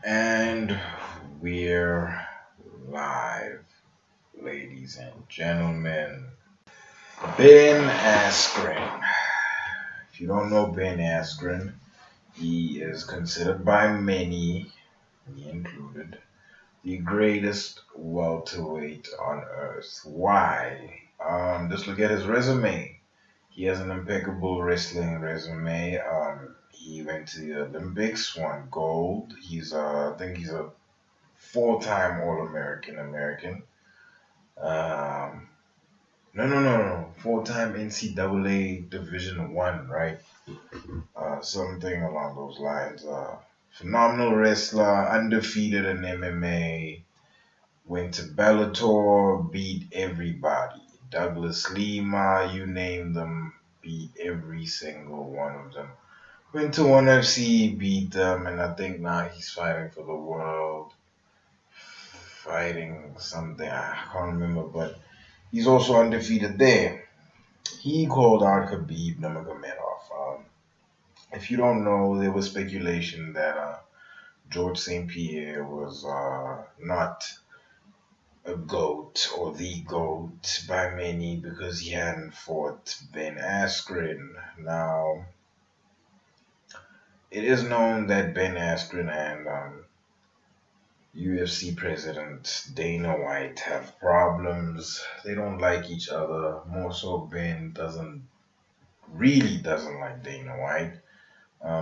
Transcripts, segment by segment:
And we're live, ladies and gentlemen. Ben Askren. If you don't know Ben Askren, he is considered by many, me included, the greatest welterweight on earth. Why? Just look at his resume. He has an impeccable wrestling resume. He went to the Olympics, won gold. I think he's a four-time All-American American. Um, no. Four-time NCAA Division One, right? Something along those lines. Phenomenal wrestler, undefeated in MMA. Went to Bellator, beat everybody. Douglas Lima, you name them, beat every single one of them. Went to ONE FC, beat them, and I think now he's fighting for the world. Fighting something, I can't remember, but he's also undefeated there. He called out Khabib Nurmagomedov. If you don't know, there was speculation that George St. Pierre was not a GOAT or the GOAT by many because he hadn't fought Ben Askren. Now, it is known that Ben Askren and UFC president Dana White have problems. They don't like each other. More so, Ben doesn't like Dana White.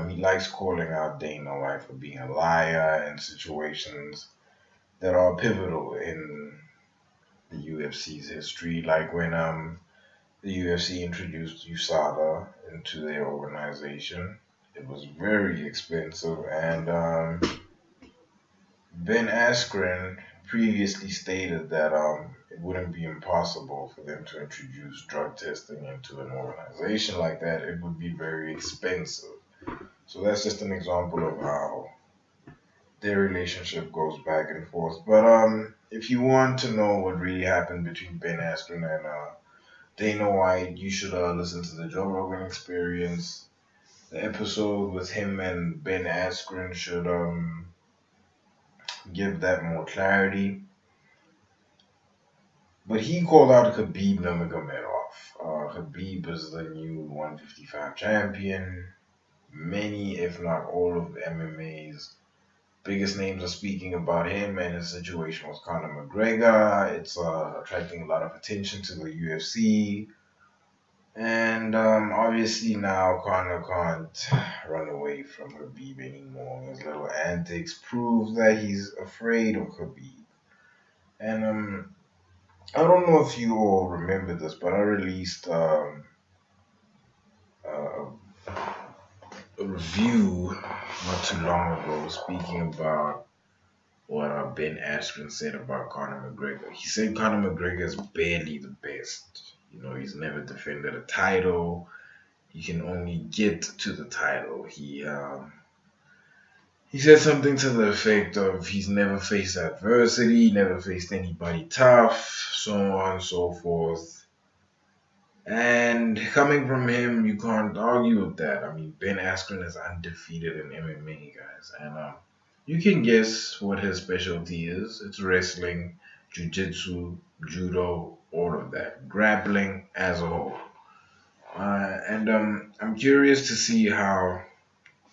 He likes calling out Dana White for being a liar in situations that are pivotal in the UFC's history, like when the UFC introduced USADA into their organization. It was very expensive, and Ben Askren previously stated that it wouldn't be impossible for them to introduce drug testing into an organization like that. It would be very expensive. So that's just an example of how their relationship goes back and forth. But if you want to know what really happened between Ben Askren and Dana White, you should listen to the Joe Rogan Experience. The episode with him and Ben Askren should give that more clarity. But he called out Khabib Nurmagomedov. Khabib is the new 155 champion. Many, if not all, of MMA's biggest names are speaking about him and his situation with Conor McGregor. It's attracting a lot of attention to the UFC. And obviously now Conor can't run away from Khabib anymore. His little antics prove that he's afraid of Khabib. And I don't know if you all remember this, but I released a review not too long ago speaking about what Ben Askren said about Conor McGregor. He said Conor McGregor is barely the best. He's never defended a title. He can only get to the title. He said something to the effect of he's never faced adversity, never faced anybody tough, so on and so forth. And coming from him, you can't argue with that. I mean, Ben Askren is undefeated in MMA, guys. And you can guess what his specialty is. It's wrestling, jiu-jitsu, judo, all of that. Grappling as a whole. And I'm curious to see how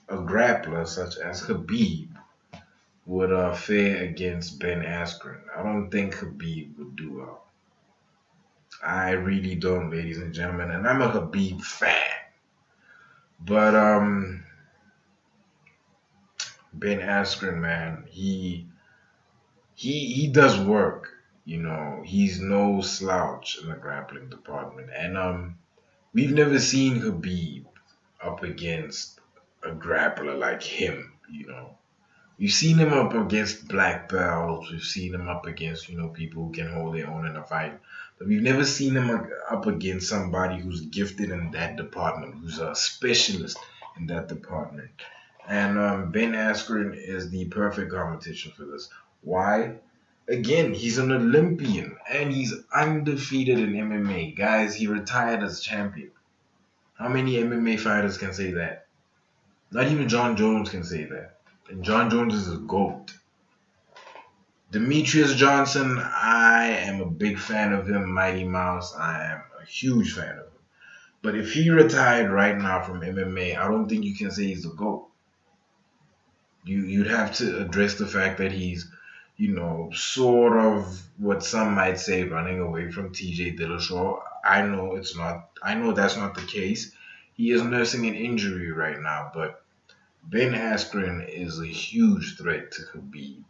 a grappler such as Khabib would fare against Ben Askren. I don't think Khabib would do well. I really don't, ladies and gentlemen, and I'm a Khabib fan. But Ben Askren, man, he does work. He's no slouch in the grappling department, and we've never seen Khabib up against a grappler like him. We've seen him up against black belts. We've seen him up against, people who can hold their own in a fight. But we've never seen him up against somebody who's gifted in that department, who's a specialist in that department. And Ben Askren is the perfect competition for this. Why? Again, he's an Olympian and he's undefeated in MMA. Guys, he retired as champion. How many MMA fighters can say that? Not even John Jones can say that. And John Jones is a GOAT. Demetrius Johnson, I am a big fan of him. Mighty Mouse, I am a huge fan of him. But if he retired right now from MMA, I don't think you can say he's a GOAT. You'd have to address the fact that he's, sort of what some might say running away from TJ Dillashaw. I know it's not. I know that's not the case. He is nursing an injury right now, but Ben Askren is a huge threat to Khabib.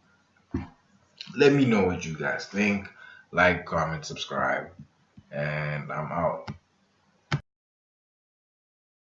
Let me know what you guys think. Like, comment, subscribe, and I'm out.